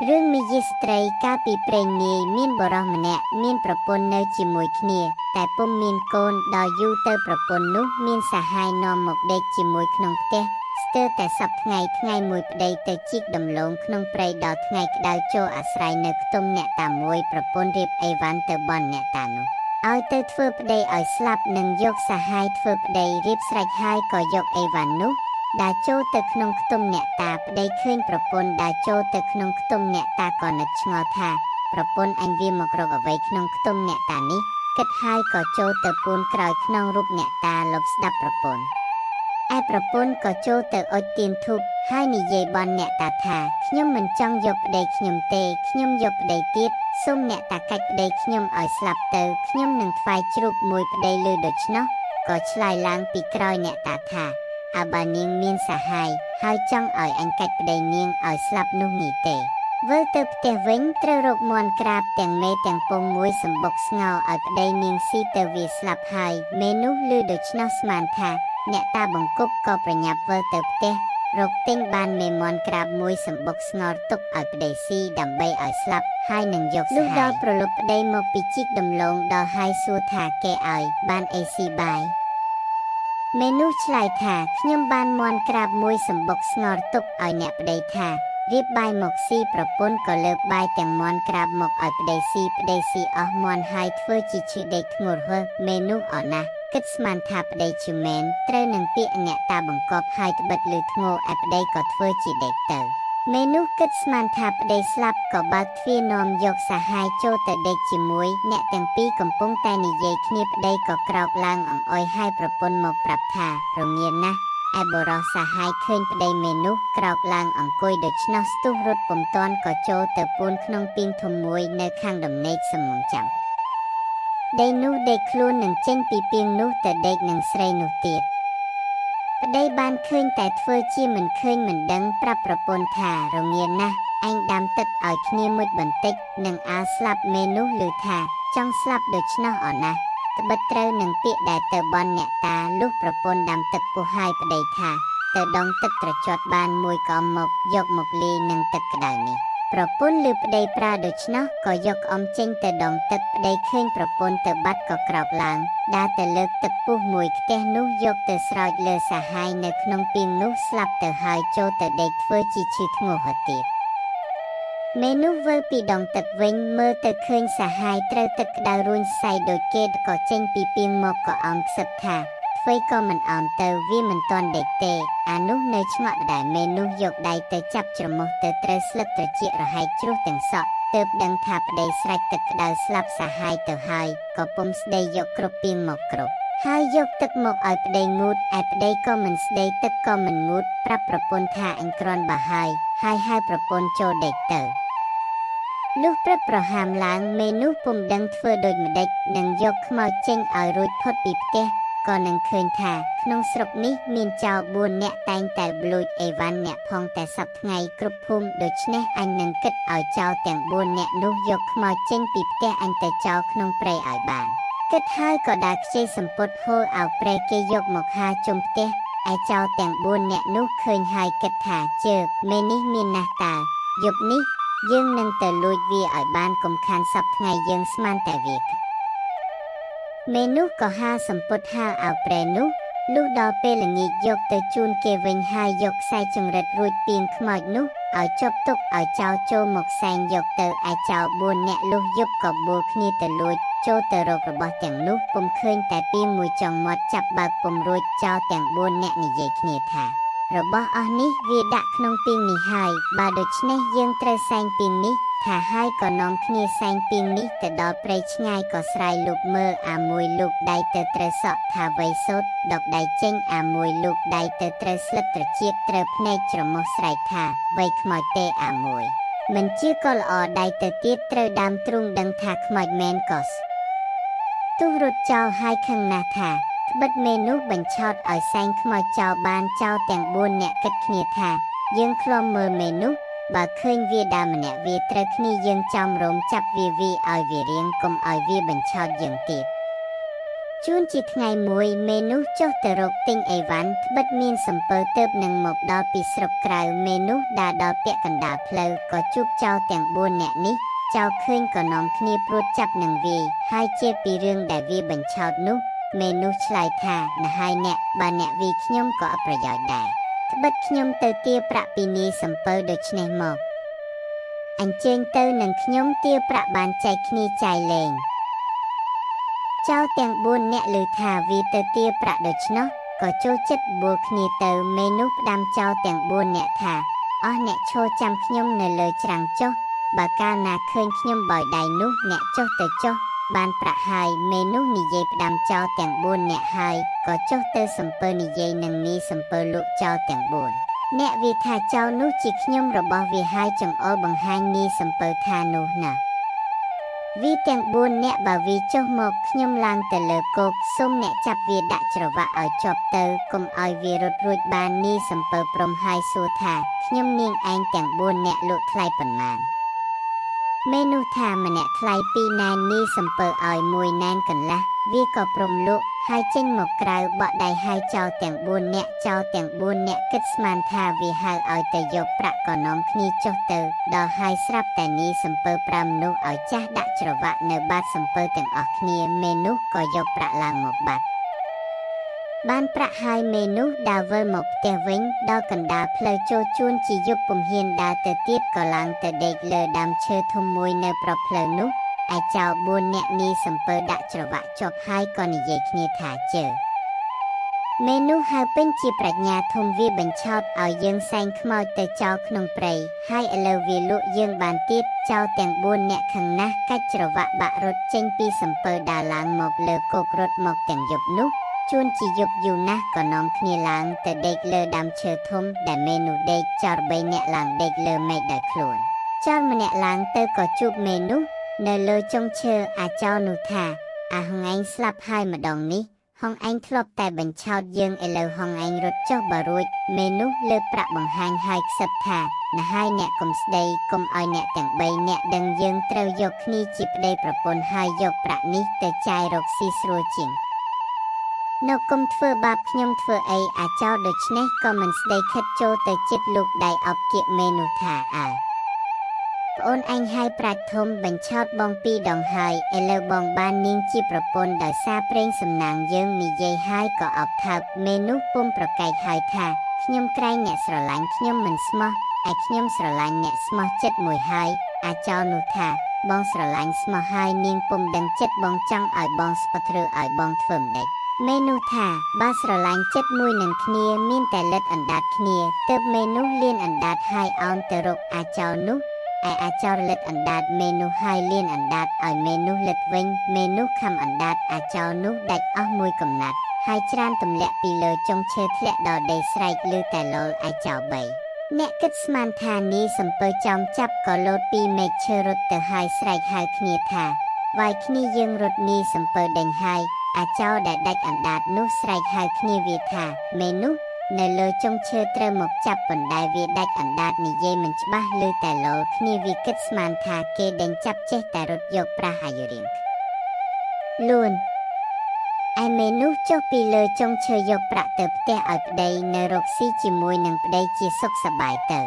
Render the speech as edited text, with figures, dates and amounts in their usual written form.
រឿងមាយាស្ត្រីកាលពីព្រេងនាយមានបុរសម្នាក់មានប្រពន្ធនៅជាមួយគ្នាតែពុំមានកូនដល់យូរទៅប្រពន្ធនោះមានសហាយនាំមកដេកជាមួយក្នុងផ្ទះស្ទើរតែសប្តាហ៍ថ្ងៃមួយប្តីទៅជីកដំឡូងក្នុងព្រៃដល់ថ្ងៃក្តៅចូលអាស្រ័យនៅខ្ទមអ្នកតាមួយប្រពន្ធរៀបអីវ៉ាន់ទៅបន់អ្នកតានោះឲ្យទៅធ្វើប្តីឲ្យស្លាប់និងយកសហាយធ្វើប្តីរៀបស្រេចហើយក៏យកអីវ៉ាន់នោះដើរចូលទៅក្នុងខ្ទមអ្នកតាប្តីឃើញប្រពន្ធដើរចូលទៅក្នុងខ្ទមអ្នកតាក៏នឹកឆ្ងល់ថាប្រពន្ធអញវាមករកអ្វីក្នុងខ្ទមអ្នកតានេះគិតហើយក៏ចូលទៅពួនក្រោយក្នុងរូបអ្នកតាលបស្ដាប់ប្រពន្ធឯប្រពន្ធក៏ចូលទៅអុជទៀនធូបហើយនិយាយបន់អ្នកតាថាខ្ញុំមិនចង់យកប្តីខ្ញុំទេខ្ញុំយកប្តីទៀតសូមអ្នកតាកាច់ប្តីខ្ញុំឲ្យស្លាប់ទៅខ្ញុំនឹងថ្វាយជ្រូកមួយប្តីលឺដូច្នោះក៏ឆ្លើយឡើងពីក្រោយអ្នកតាថាអាបានាងមានសហាយហើយចង់ឲ្យអញកាច់ប្តីនាងឲ្យស្លាប់នោះនេះទេវិលទៅផ្ទះវិញត្រូវរកមាន់ក្រាបទាំងមេទាំងពងមួយសម្បុកស្ងោឲ្យប្តីនាងស៊ីទៅវាស្លាប់ហើយមេនោះលឺដូច្នោះស្មានថាអ្នកតាបង្កប់ក៏ប្រញាប់វិលទៅផ្ទះរកទិញបានមេមាន់ក្រាបមួយសម្បុកស្ងោទុកឲ្យប្តីស៊ីដើម្បីឲ្យស្លាប់ហើយនឹងយកសហាយលុះដល់ប្រលប់ប្តីមកពីជីកដំឡូងដល់ហើយសួរថាគេឲ្យបានអីស៊ីបាយមេនោះឆ្លើយថាខ្ញុំបានមាន់ក្រាបមួយសម្បុកស្ងោរទុកឲ្យអ្នកប្តីថារៀបបាយមកស៊ីប្រពន្ធក៏លើកបាយទាំងមាន់ក្រាបមកឲ្យប្តីស៊ីអស់មាន់ហើយធ្វើជាឈឺដេកធ្ងន់ហឺមេនោះអត់ណាស់គិតស្មានថាប្តីជាមែនត្រូវនឹងពាក្យអ្នកតាបង្កប់ហើយត្បិតលឺធ្ងរឯប្តីក៏ធ្វើជាដេកទៅមេនោះគិតស្មានថាប្តីស្លាប់ក៏បើកទ្វារនាំយកសហាយចូលទៅដេកជាមួយអ្នកទាំងពីរកំពុងតែនិយាយគ្នាប្តីក៏ក្រោកឡើងអង្អុយហើយប្រពន្ធមកប្រាប់ថារងាណាស់ឯបុរសសហាយឃើញប្តីមេនោះក្រោកឡើងអង្គុយដូច្នោះស្ទុះរត់ពុំទាន់ក៏ចូលទៅពួនក្នុងពីងធំមួយនៅខាងដំណេកសំងំចាំដីនោះដេកខ្លួននឹងចេញពីពីងនោះទៅដេកនឹងស្រីនោះទៀតប្តីបានឃើញតែធ្វើជាមិនឃើញមិនដឹងប្រាប់ប្រពន្ធថារងាណាស់ឯងដាំទឹកឲ្យគ្នាមួយបន្តិចនឹងអាស្លាប់មេនោះឮថាចង់ស្លាប់ដូច្នោះអត់ណាស់ត្បិតត្រូវនឹងពាក្យដែលទៅបន់អ្នកតាលុះប្រពន្ធដាំទឹកពុះហើយប្តីថាទៅដងទឹកត្រជាត់បានមួយក៏មកយកមកលាយនឹងទឹកក្តៅនេះប្រពន្ធឮប្តីប្រើដូច្នោះក៏យកក្អមចេញទៅដងទឹកប្តីឃើញប្រពន្ធទៅបាត់ក៏ក្រោកឡើងដើរទៅលើកទឹកពុះមួយខ្ទះនោះយកទៅស្រោចលើសហាយនៅក្នុងពីងនោះស្លាប់ទៅហើយចូលទៅដេកធ្វើជាឈឺធ្ងរទៀតមេនោះវិលពីដងទឹកវិញមើលទៅឃើញសហាយត្រូវទឹកក្តៅរួញសៃដូចគេក៏ចេញពីពីងមកក៏អោនខ្សឹបថាអ្វីក៏មិនអោនទៅវាមិនទាន់ដេកទេអានោះនៅឆ្ងក់ដែរមេនោះយកដៃទៅចាប់ច្រមុះទៅត្រូវស្លឹកត្រចៀករហែកជ្រុះទាំងសក់ទើបដឹងថាប្តីស្រេចទឹកក្តៅស្លាប់សហាយទៅហើយក៏ពុំស្ដីយកគ្រប់ពីងមកគ្រប់ហើយយកទឹកមកឲ្យប្តីងូតឯប្តីក៏មិនស្ដីទឹកក៏មិនងូតប្រាប់ប្រពន្ធថាអញគ្រាន់បើហើយហៅប្រពន្ធចូលដេកទៅលុះព្រឹកប្រហាមឡើងមេនោះពុំដឹងធ្វើដូចម្ដេចនឹងយកខ្មោចចេញឲ្យរួចផុតពីផ្ទះក៏នឹងឃើញថាក្នុងស្រុកនេះមានចៅ4នាក់តែងតែប្លួចអីវ៉ាន់អ្នកផងតែសប្ថ្ងៃគ្រប់ភូមិដូច្នេះអញនឹងគិតឲ្យចៅទាំង4នាក់នោះយកខ្មោចចេញពីផ្ទះអញទៅចោលក្នុងព្រៃឲ្យបានគិតហើយក៏ដើរខ្ចីសម្ពុតហូរឲ្យព្រៃគេយកមកហាជុំផ្ទះឯចៅទាំង4នាក់នោះឃើញហើយគិតថាជើមេនេះមានណាស់តើយប់នេះយើងនឹងទៅលួចវាឲ្យបានកុំខានសប្ថ្ងៃយើងស្មានតែវាមេនោះក៏ហាសម្ពុតហាឲ្យព្រែនោះលុះដល់ពេលល្ងាចយកទៅជូនគេវិញហើយយកខ្សែចង្រិតរួចពីងខ្មោចនោះឲ្យជាប់ទុកឲ្យចោលចូលមកសែងយកទៅឯចោល4នាក់លុះយប់ក៏បួលគ្នាទៅលួចចូលទៅរករបស់ទាំងនោះពុំឃើញតែពីងមួយចង់មាត់ចាប់បើកពុំរួចចោលទាំង4នាក់និយាយគ្នាថារបស់អស់នេះវាដាក់ក្នុងពីងនេះហើយបើដូច្នេះយើងត្រូវសែងពីងនេះថាហើយក៏នាំគ្នាសែងពីងនេះទៅដល់ព្រៃឆ្ងាយក៏ស្រាយលូកមើលអាមួយលូកដៃទៅត្រូវសក់ថាវៃសូតដកដៃចេញអាមួយលូកដៃទៅត្រូវស្លឹកត្រចៀកត្រូវភ្នែកច្រមុះស្រែកថាវៃខ្មោចទេអាមួយមិនជឿក៏ល្អដៃទៅទៀតត្រូវដើមទ្រូងដឹងថាខ្មោចមែនក៏ទុះរត់ចោលហើយខឹងណាស់ថាត្បិតមេនោះបញ្ឆោតឲ្យសែងខ្មោចចោលបានចោលទាំង4នាក់គិតគ្នាថាយើងឃ្លាំមើលមេនោះបើឃើញវាដើរម្នាក់វាត្រូវគ្នាយើងចំរោមចាប់វាឲ្យវារៀងកុំឲ្យវាបញ្ឆោតយើងទៀត ជួនជាថ្ងៃមួយមេនោះចុះទៅរកទិញអីវ៉ាន់ត្បិតមានសំពើទើបនឹងមកដល់ពីស្រុកក្រៅមេនោះដើរដល់ពាក់កណ្ដាលផ្លូវក៏ជួបចោរទាំង4នាក់នេះចោរឃើញក៏នាំគ្នាព្រួតចាប់នឹងវាយហើយជាពីរឿងដែលវាបញ្ឆោតនោះមេនោះឆ្លើយថាណាហើយអ្នកបើអ្នកវាយខ្ញុំក៏អត់ប្រយោជន៍ដែរត្បិតខ្ញុំទៅទារប្រាក់ពីនាយសំពើដូច្នេះមកអញ្ជើញទៅនឹងខ្ញុំទារប្រាក់បានចែកគ្នាចាយលេងចោរទាំង4នាក់ឮថាវាទៅទារប្រាក់ដូច្នោះក៏ចូលចិត្តបួលគ្នាទៅមេនោះផ្ដាំចោរទាំង4នាក់ថាអស់អ្នកឈរចាំខ្ញុំនៅលើច្រាំងចុះបើកាលណាឃើញខ្ញុំបោយដៃនោះអ្នកចុះទៅចុះបានប្រាក់ហើយមេនោះនិយាយផ្ដាំចោរទាំង4នាក់ហើយក៏ចុះទៅសំពើនិយាយនឹងនាយសំពើលក់ចោរទាំង4អ្នកវាថាចោរនោះជាខ្ញុំរបស់វាហើយចង្អុលបង្ហាញនាយសំពើថានោះណាវាទាំង4នាក់បើវាចុះមកខ្ញុំឡើងទៅលើគោកសូមអ្នកចាប់វាដាក់ច្រវាក់ឲ្យជាប់ទៅកុំឲ្យវារត់រួចបាននាយសំពើព្រមហើយសួរថាខ្ញុំនាងឯងទាំង4នាក់លក់ថ្លៃប៉ុន្មានមេនោះថាម្នាក់ថ្លៃ2ណែននាយសំពើឲ្យ1ណែនកន្លះវាក៏ព្រមលក់ហើយចេញមកក្រៅបក់ដៃហើយចោលទាំង4នាក់ចោលទាំង4នាក់គិតស្មានថាវាហៅឲ្យទៅយកប្រាក់ក៏នាំគ្នាចុះទៅដល់ហើយស្រាប់តែនាយសំពើប្រាំនោះឲ្យចាស់ដាក់ច្រវាក់នៅបាតសំពើទាំងអស់គ្នាមេនោះក៏យកប្រាក់ឡើងមកបាត់បានប្រាក់ហើយមេនោះដើរវិលមកផ្ទះវិញដល់កណ្ដាលផ្លូវចូលជួនជាយប់ពុំហ៊ានដើរទៅទៀតក៏ឡើងទៅដេកលើដើមឈើធំមួយនៅប្រផ្លូវនោះឯចៅ4នាក់នាយសំពើដាក់ច្រវាក់ជាប់ហើយក៏និយាយគ្នាថាជើមេនោះហៅពេញជាប្រាជ្ញាធំវាបញ្ឆោតឲ្យយើងសែងខ្មោចទៅចោលក្នុងព្រៃហើយឥឡូវវាលក់យើងបានទៀតចោលទាំង4នាក់ខឹងណាស់កាច់ច្រវាក់បាក់រត់ចេញពីសំពើដើរឡើងមកលើគោករត់មកទាំងយប់នោះជួនជាយប់យូរណាស់ក៏នាំគ្នាឡើងទៅដេកលើដើមឈើធំដែលមេនោះដេកចោល3នាក់ឡើងដេកលើមែកដោយខ្លួនចោលម្នាក់ឡើងទៅក៏ជួបមេនោះនៅលើចុងឈើអាចោរនោះថាអាហងឯងស្លាប់ហើយម្ដងនេះហងឯងធ្លាប់តែបញ្ឆោតយើងឥឡូវហងឯងរត់ចុះបើរួចមេនោះលើប្រាក់បង្ហាញហើយខ្សឹបថាណាហើយអ្នកកុំស្ដីកុំឲ្យអ្នកទាំង3នាក់ដឹងយើងត្រូវយកគ្នាជាប្តីប្រពន្ធហើយយកប្រាក់នេះទៅចាយរកស៊ីស្រួលជាងនៅកុំធ្វើបាបខ្ញុំធ្វើអីអាចោរដូច្នេះក៏មិនស្ដីខិតចូលទៅជិតលោកដៃអបគៀកមេនោះថាអើប្អូនឯងហើយប្រាជ្ញធំបញ្ឆោតបង2ដងហើយឥឡូវបងបាននាងជាប្រពន្ធដោយសារព្រេងសំណាងយើងនិយាយហើយក៏អបថើបមេនោះពុំប្រកែកហើយថាខ្ញុំក្រែងអ្នកស្រឡាញ់ខ្ញុំមិនស្មោះឯខ្ញុំស្រឡាញ់អ្នកស្មោះចិត្តមួយហើយអាចោរនោះថាបងស្រឡាញ់ស្មោះហើយនាងពុំដឹងចិត្តបងចង់ឲ្យបងស្ពត់ឬឲ្យបងធ្វើម្ដេចមេនោះថាបើស្រឡាញ់ចិត្តមួយនឹងគ្នាមានតែលិតអណ្ដាតគ្នាទើបមេនោះលៀនអណ្ដាតហើយអោនទៅរកអាចោរនោះឯអាចោរលិតអណ្ដាតមេនោះហើយលៀនអណ្ដាតឲ្យមេនោះលិតវិញមេនោះខំអណ្ដាតអាចោរនោះដាច់អស់មួយកំណាត់ហើយច្រានទម្លាក់ពីលើចុងឈើធ្លាក់ដល់ដីស្រែកឮតែលល់អាចោរ3អ្នកគិតស្មានថានាយសំពើចោមចាប់ក៏លោតពីមែកឈើរត់ទៅហើយស្រែកហៅគ្នាថាវាយគ្នាយើងរត់នាយសំពើដេញហើយអាចោរដែលដាច់អណ្ដាតនោះស្រែកហៅគ្នាវាថាមេនោះនៅលើចុងឈើត្រូវមកចាប់ប៉ុន្តែវាដាច់អណ្ដាតនិយាយមិនច្បាស់ឮតែលល់គ្នាវាគិតស្មានថាគេដេញចាប់ចេះតែរត់យកប្រាស់អាយុរៀងលួនឯមេនោះចុះពីលើចុងឈើយកប្រាក់ទៅផ្ទះឲ្យប្តីនៅរកស៊ីជាមួយនឹងប្តីជាសុខសប្បាយទៅ